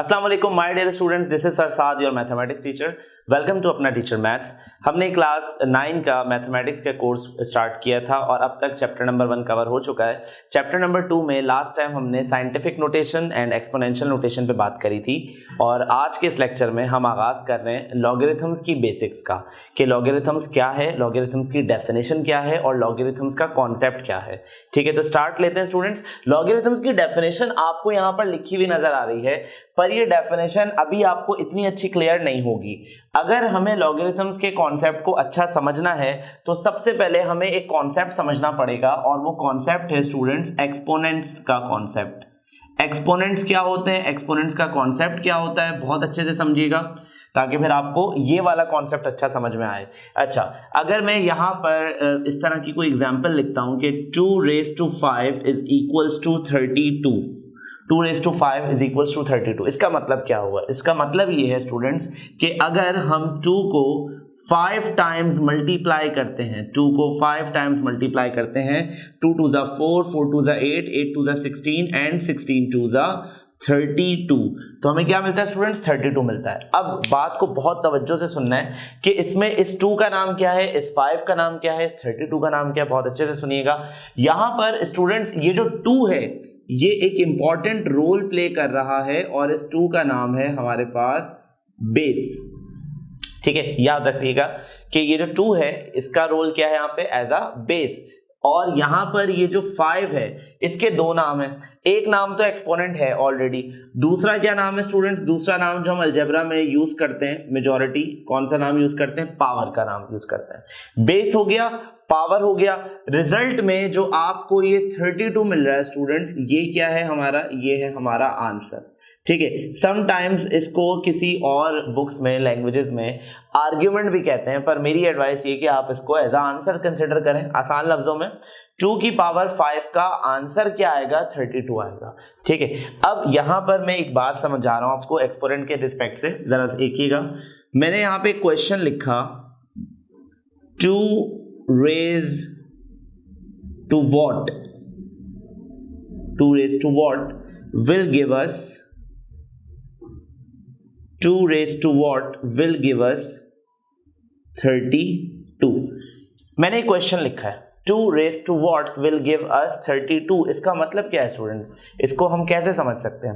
अस्सलाम वालेकुम my dear students, this is Sarsad your mathematics teacher. Welcome to अपना teacher maths. हमने क्लास 9 का मैथमेटिक्स का कोर्स स्टार्ट किया था और अब तक चैप्टर नंबर 1 कवर हो चुका है। चैप्टर नंबर 2 में लास्ट टाइम हमने scientific notation and exponential notation पे बात करी थी और आज के इस लेक्चर में हम आगाज कर रहे हैं लॉगरिथम्स की बेसिक्स का, कि लॉगरिथम्स क्या है, लॉगरिथम्स की डेफिनेशन क्या है और लॉगरिथम्स का कॉन्सेप्ट क्या है। ठीक है, तो स्टार्ट लेते हैं स्टूडेंट्स। लॉगरिथम्स की डेफिनेशन आपको यहाँ पर लिखी हुई नजर आ रही है, पर ये डेफिनेशन अभी आपको इतनी अच्छी क्लियर नहीं होगी। अगर हमें लॉगरिथम्स के कॉन्सेप्ट को अच्छा समझना है तो सबसे पहले हमें एक कॉन्सेप्ट समझना पड़ेगा और वो कॉन्सेप्ट है स्टूडेंट्स एक्सपोनेंट्स का कॉन्सेप्ट। एक्सपोनेंट्स क्या होते हैं, एक्सपोनेंट्स का कॉन्सेप्ट क्या होता है, बहुत अच्छे से समझिएगा ताकि फिर आपको ये वाला कॉन्सेप्ट अच्छा समझ में आए। अच्छा, अगर मैं यहाँ पर इस तरह की कोई एग्जांपल लिखता हूँ कि 2⁵ is equals to 32, 2⁵ is equals to 32, इसका मतलब क्या हुआ? इसका मतलब ये है स्टूडेंट्स कि अगर हम 2 को 5 टाइम्स मल्टीप्लाई करते हैं, 2 को 5 टाइम्स मल्टीप्लाई करते हैं, 2 2 ज़ा 4, 4 2 ज़ा 8, 8 2 ज़ा 16 एंड 16 2 ज़ा 32, तो हमें क्या मिलता है स्टूडेंट्स? 32 मिलता है। अब बात को बहुत तवज्जो से सुनना है कि इसमें इस 2 का नाम क्या है, इस 5 का नाम क्या है, इस 32 का नाम क्या है, बहुत अच्छे से सुनिएगा। यहाँ पर स्टूडेंट्स ये जो 2 है ये एक इंपॉर्टेंट रोल प्ले कर रहा है और इस 2 का नाम है हमारे पास बेस। ठीक है, याद रखिएगा कि ये जो 2 है इसका रोल क्या है यहाँ पे? As a base. और यहाँ पर ये जो 5 है इसके 2 नाम है, एक नाम तो एक्सपोनेंट है ऑलरेडी, दूसरा क्या नाम है स्टूडेंट्स? दूसरा नाम जो हम अलजेब्रा में यूज करते हैं मेजॉरिटी, कौन सा नाम यूज करते हैं? पावर का नाम यूज करते हैं। बेस हो गया, पावर हो गया। रिजल्ट में जो आपको ये 32 मिल रहा है स्टूडेंट्स, ये क्या है हमारा? ये है हमारा आंसर। ठीक है, समटाइम्स इसको किसी और बुक्स में, लैंग्वेजेस में आर्ग्यूमेंट भी कहते हैं, पर मेरी एडवाइस ये कि आप इसको एज अ आंसर कंसिडर करें। आसान लफ्जों में 2 की पावर 5 का आंसर क्या आएगा? 32 आएगा। ठीक है, अब यहां पर मैं एक बात समझा रहा हूं आपको एक्सपोनेंट के रिस्पेक्ट से, जरा देखिएगा। मैंने यहां पे क्वेश्चन लिखा 2 raise to what? 2 raised to what will give us 2 raised to what will give us 32। मैंने क्वेश्चन लिखा है 2 raised to what will give us 32। इसका मतलब क्या है स्टूडेंट्स? इसको हम कैसे समझ सकते हैं?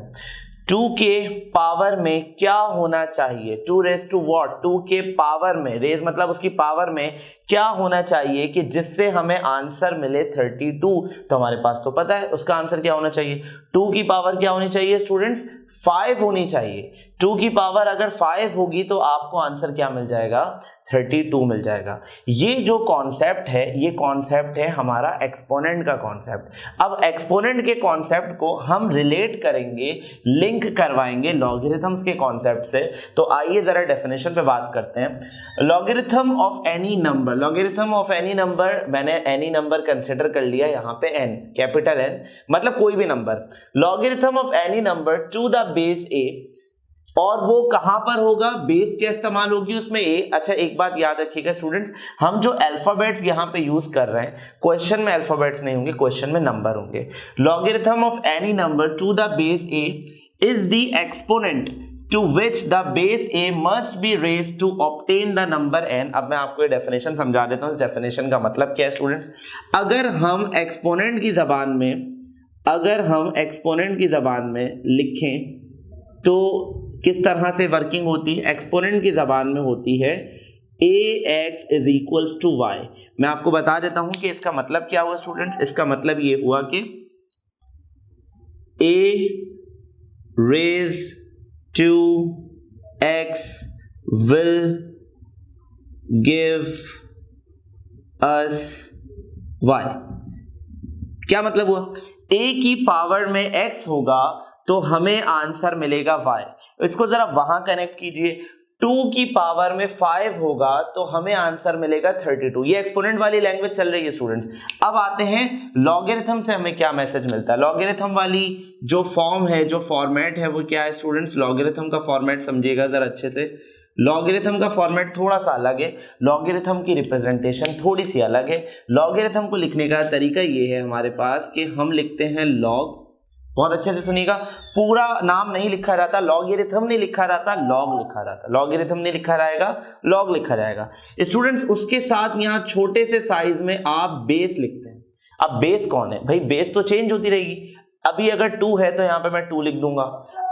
2 के पावर में क्या होना चाहिए? 2 raised to what? 2 के पावर में, रेज मतलब उसकी पावर में क्या होना चाहिए कि जिससे हमें आंसर मिले 32? तो हमारे पास तो पता है उसका आंसर क्या होना चाहिए। 2 की पावर क्या होनी चाहिए स्टूडेंट्स? 5 होनी चाहिए। 2 की पावर अगर 5 होगी तो आपको आंसर क्या मिल जाएगा? 32 मिल जाएगा। ये जो कॉन्सेप्ट है ये कॉन्सेप्ट है हमारा एक्सपोनेंट का कॉन्सेप्ट। अब एक्सपोनेंट के कॉन्सेप्ट को हम रिलेट करेंगे, लिंक करवाएंगे लॉगरिथम्स के कॉन्सेप्ट से। तो आइए जरा डेफिनेशन पे बात करते हैं। Logarithm of any number, logarithm of any number, मैंने एनी नंबर कंसिडर कर लिया यहाँ पे n, कैपिटल N, मतलब कोई भी number. Logarithm of any number two the base a, और वो कहां पर होगा? बेस क्या इस्तेमाल होगी उसमें? ए। अच्छा, एक बात याद रखिएगा स्टूडेंट्स, हम जो अल्फाबेट्स यहां पे यूज कर रहे हैं, क्वेश्चन में अल्फाबेट्स नहीं होंगे, क्वेश्चन में नंबर होंगे। Logarithm of any number two the base A is the exponent to which the base a must be raised to obtain the number n। अब मैं आपको ये डेफिनेशन समझा देता हूँ। इस डेफिनेशन का मतलब क्या है स्टूडेंट्स? अगर हम एक्सपोनेंट की जबान में लिखें तो किस तरह से वर्किंग होती है? एक्सपोनेंट की जबान में होती है ax is equals to y। मैं आपको बता देता हूं कि इसका मतलब क्या हुआ स्टूडेंट्स। इसका मतलब ये हुआ कि a raised to x will give us y। क्या मतलब हुआ? a की पावर में x होगा तो हमें आंसर मिलेगा y। इसको जरा वहां कनेक्ट कीजिए, 2 की पावर में 5 होगा तो हमें आंसर मिलेगा 32। ये एक्सपोनेंट वाली लैंग्वेज चल रही है स्टूडेंट्स। अब आते हैं लॉगरिथम से हमें क्या मैसेज मिलता है। लॉगरिथम वाली जो फॉर्म है, जो फॉर्मेट है, वो क्या है स्टूडेंट्स? लॉगरिथम का फॉर्मेट समझिएगा जरा अच्छे से। लॉगरिथम का फॉर्मेट थोड़ा सा अलग है, लॉगरिथम की रिप्रेजेंटेशन थोड़ी सी अलग है। लॉगरिथम को लिखने का तरीका ये है हमारे पास कि हम लिखते हैं लॉग बहुत अच्छे से सुनिएगा, पूरा नाम नहीं लिखा रहता, लॉगरिथम नहीं लिखा रहता, लॉग लिखा रहता, लॉगरिथम नहीं लिखा रहेगा, लॉग लिखा रहेगा। स्टूडेंट्स उसके साथ यहाँ छोटे से साइज में आप बेस लिखते हैं। अब बेस कौन है भाई, बेस तो चेंज होती रहेगी। अभी अगर 2 है तो यहाँ पे मैं 2 लिख दूंगा,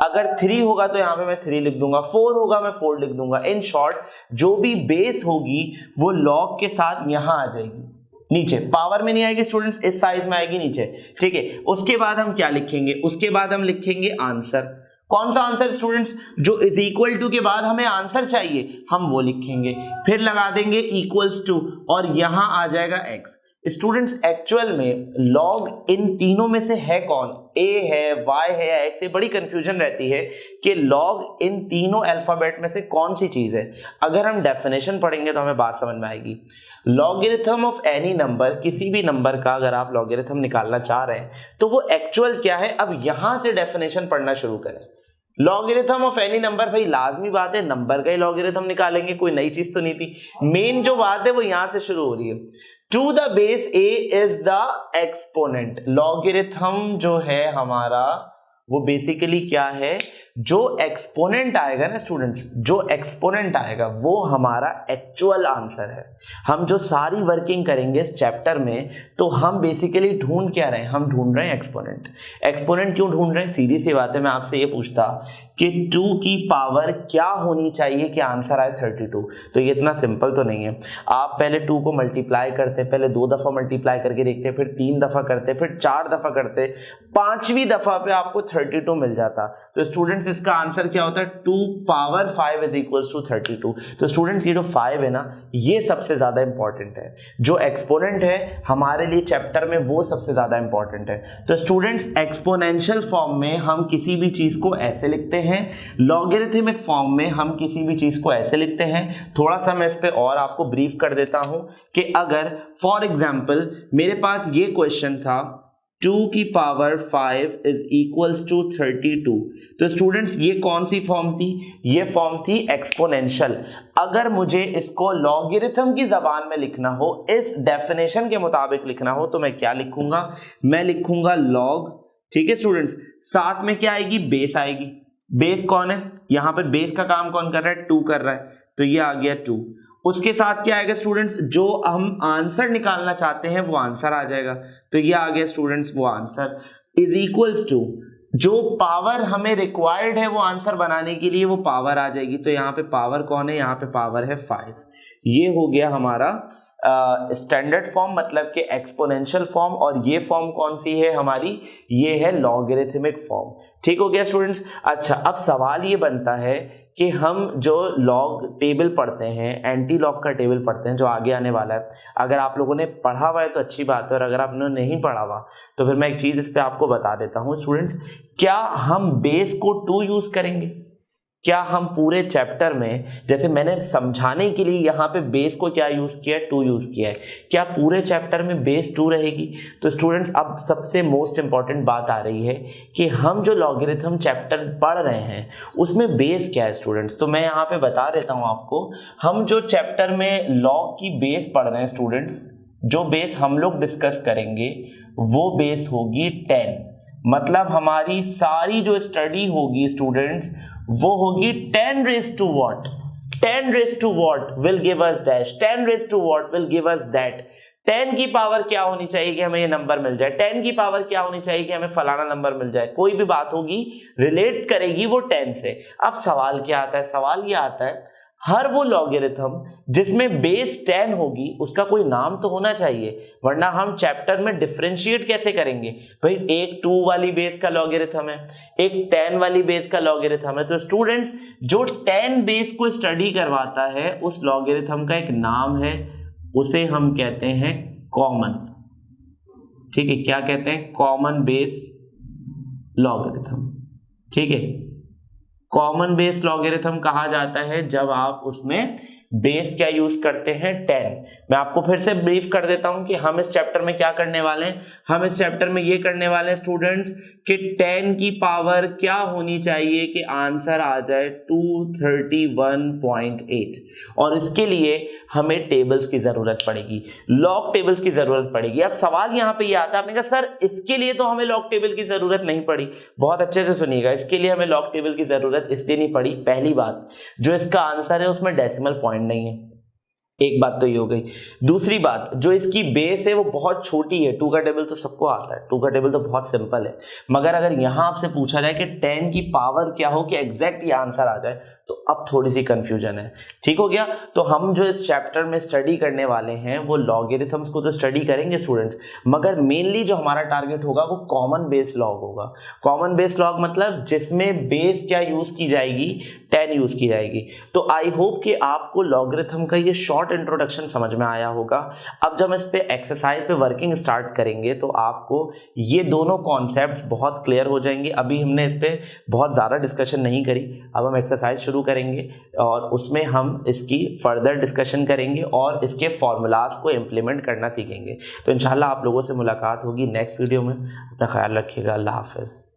अगर 3 होगा तो यहाँ पे मैं 3 लिख दूंगा, 4 होगा मैं 4 लिख दूंगा। इन शॉर्ट जो भी बेस होगी वो लॉग के साथ यहाँ आ जाएगी, नीचे पावर में नहीं आएगी स्टूडेंट्स, इस साइज में आएगी नीचे, ठीक है। उसके बाद हम क्या लिखेंगे, उसके बाद हम लिखेंगे आंसर। कौन सा आंसर स्टूडेंट्स, जो इज इक्वल टू के बाद हमें आंसर चाहिए हम वो लिखेंगे, फिर लगा देंगे इक्वल्स टू और यहां आ जाएगा x। स्टूडेंट्स एक्चुअल में लॉग इन तीनों में से है कौन, a है, y है या x है। बड़ी कंफ्यूजन रहती है कि लॉग इन तीनों अल्फाबेट में से कौन सी चीज है। अगर हम डेफिनेशन पढ़ेंगे तो हमें बात समझ में आएगी। लॉगरिथम ऑफ एनी नंबर, किसी भी नंबर का अगर आप लॉगरिथम निकालना चाह रहे हैं तो वो एक्चुअल क्या है। अब यहां से डेफिनेशन पढ़ना शुरू करें। लॉगरिथम ऑफ एनी नंबर, भाई लाजमी बात है नंबर का ही लॉगरिथम निकालेंगे, कोई नई चीज तो नहीं थी। मेन जो बात है वो यहां से शुरू हो रही है, to the base a is the exponent. Logarithm जो है हमारा वो बेसिकली क्या है, जो एक्सपोनेंट आएगा ना स्टूडेंट्स, जो एक्सपोनेंट आएगा वो हमारा एक्चुअल आंसर है। हम जो सारी वर्किंग करेंगे इस चैप्टर में तो हम बेसिकली ढूंढ क्या रहे हैं, हम ढूंढ रहे हैं एक्सपोनेंट। एक्सपोनेंट क्यों ढूंढ रहे हैं, सीधी सी बात है, मैं आपसे ये पूछता कि 2 की पावर क्या होनी चाहिए कि आंसर आए 32, तो ये इतना सिंपल तो नहीं है। आप पहले 2 को मल्टीप्लाई करते, पहले 2 दफा मल्टीप्लाई करके देखते, फिर 3 दफा करते, फिर 4 दफा करते, 5वीं दफा पे आपको 32 मिल जाता। तो स्टूडेंट्स इसका आंसर क्या होता है, 2 पावर 5 इज इक्वल्स टू 32। तो स्टूडेंट्स ये जो 5 है ना, ये सबसे ज्यादा इंपॉर्टेंट है। जो एक्सपोनेंट है हमारे लिए चैप्टर में वो सबसे ज्यादा इंपॉर्टेंट है। तो स्टूडेंट्स एक्सपोनेंशियल फॉर्म में हम किसी भी चीज को ऐसे लिखते हैं, लॉगरिथमिक फॉर्म में हम किसी भी चीज को ऐसे लिखते हैं। थोड़ा सा मैं इस पे और आपको ब्रीफ कर देता हूं कि अगर फॉर एग्जांपल मेरे पास ये क्वेश्चन था 2 की पावर 5 इज इक्वल्स टू 32, तो स्टूडेंट्स ये कौन सी फॉर्म थी, ये फॉर्म थी एक्सपोनेंशियल। अगर मुझे इसको लॉगरिथम की जबान में लिखना हो, इस डेफिनेशन के मुताबिक लिखना हो, तो मैं क्या लिखूंगा, मैं लिखूंगा लॉग, ठीक है स्टूडेंट्स। साथ में क्या आएगी, बेस आएगी। बेस कौन है, यहां पर बेस का काम कौन कर रहा है, 2 कर रहा है, तो ये आ गया 2। उसके साथ क्या आएगा स्टूडेंट्स, जो हम आंसर निकालना चाहते हैं वो आंसर आ जाएगा, तो ये आ गया स्टूडेंट्स वो आंसर इज इक्वल्स टू, जो पावर हमें रिक्वायर्ड है वो आंसर बनाने के लिए वो पावर आ जाएगी। तो यहाँ पे पावर कौन है, यहाँ पे पावर है 5। ये हो गया हमारा स्टैंडर्ड फॉर्म, मतलब कि एक्सपोनेंशियल फॉर्म। और ये फॉर्म कौन सी है हमारी, ये है लॉगरिथमिक फॉर्म। ठीक हो गया स्टूडेंट्स। अच्छा, अब सवाल ये बनता है कि हम जो लॉग टेबल पढ़ते हैं, एंटी लॉग का टेबल पढ़ते हैं जो आगे आने वाला है, अगर आप लोगों ने पढ़ा हुआ है तो अच्छी बात है, और अगर आपने नहीं पढ़ा हुआ तो फिर मैं एक चीज इस पे आपको बता देता हूं स्टूडेंट्स। क्या हम बेस को 2 यूज करेंगे, क्या हम पूरे चैप्टर में, जैसे मैंने समझाने के लिए यहाँ पे बेस को क्या यूज किया है, 2 यूज किया है, क्या पूरे चैप्टर में बेस 2 रहेगी। तो स्टूडेंट्स अब सबसे मोस्ट इंपॉर्टेंट बात आ रही है कि हम जो लॉगरिथम चैप्टर पढ़ रहे हैं उसमें बेस क्या है स्टूडेंट्स। तो मैं यहाँ पे बता देता हूँ आपको, हम जो चैप्टर में लॉग की बेस पढ़ रहे हैं स्टूडेंट्स, जो बेस हम लोग डिस्कस करेंगे वो बेस होगी 10। मतलब हमारी सारी जो स्टडी होगी स्टूडेंट्स वो होगी 10 raised to what, 10 raised to what will give us dash, 10 raised to what will give us that। 10 की पावर क्या होनी चाहिए कि हमें ये नंबर मिल जाए, 10 की पावर क्या होनी चाहिए कि हमें फलाना नंबर मिल जाए। कोई भी बात होगी रिलेट करेगी वो 10 से। अब सवाल क्या आता है, सवाल ये आता है हर वो लॉगरिथम जिसमें बेस 10 होगी उसका कोई नाम तो होना चाहिए, वरना हम चैप्टर में डिफरेंशिएट कैसे करेंगे। भाई एक 2 वाली बेस का लॉगरिथम है, एक 10 वाली बेस का लॉगरिथम है। तो स्टूडेंट्स जो 10 बेस को स्टडी करवाता है उस लॉगरिथम का एक नाम है, उसे हम कहते हैं कॉमन। ठीक है, क्या कहते हैं, कॉमन बेस लॉगरिथम। ठीक है, कॉमन बेस लॉगरिथम कहा जाता है जब आप उसमें बेस क्या यूज करते हैं, 10। मैं आपको फिर से ब्रीफ कर देता हूं कि हम इस चैप्टर में क्या करने वाले हैं। हम इस चैप्टर में ये करने वाले हैं स्टूडेंट्स कि 10 की पावर क्या होनी चाहिए कि आंसर आ जाए 231.8, और इसके लिए हमें टेबल्स की जरूरत पड़ेगी, लॉग टेबल्स की जरूरत पड़ेगी। अब सवाल यहाँ पे ये आता है, आपने कहा सर इसके लिए तो हमें लॉग टेबल की जरूरत नहीं पड़ी। बहुत अच्छे से सुनिएगा, इसके लिए हमें लॉग टेबल की जरूरत इसलिए नहीं पड़ी, पहली बात जो इसका आंसर है उसमें डेसिमल पॉइंट नहीं है, एक बात तो ये हो गई। दूसरी बात, जो इसकी बेस है वो बहुत छोटी है, 2 का टेबल तो सबको आता है, 2 का टेबल तो बहुत सिंपल है। मगर अगर यहाँ आपसे पूछा जाए कि 10 की पावर क्या हो कि एग्जैक्ट ये आंसर आ जाए, तो अब थोड़ी सी कंफ्यूजन है। ठीक हो गया। तो हम जो इस चैप्टर में स्टडी करने वाले हैं वो लॉगरिथम्स को तो स्टडी करेंगे स्टूडेंट्स, मगर मेनली जो हमारा टारगेट होगा वो कॉमन बेस लॉग होगा। कॉमन बेस लॉग मतलब जिसमें बेस क्या यूज की जाएगी, 10 यूज की जाएगी। तो आई होप कि आपको लॉगरिथम का ये शॉर्ट इंट्रोडक्शन समझ में आया होगा। अब जब इस पे एक्सरसाइज पे वर्किंग स्टार्ट करेंगे तो आपको ये दोनों कॉन्सेप्ट्स बहुत क्लियर हो जाएंगे। अभी हमने इस पे बहुत ज़्यादा डिस्कशन नहीं करी, अब हम एक्सरसाइज शुरू करेंगे और उसमें हम इसकी फर्दर डिस्कशन करेंगे और इसके फॉर्मूलाज को इम्प्लीमेंट करना सीखेंगे। तो इंशाल्लाह आप लोगों से मुलाकात होगी नेक्स्ट वीडियो में। अपना ख्याल रखिएगा। अल्लाह हाफिज़।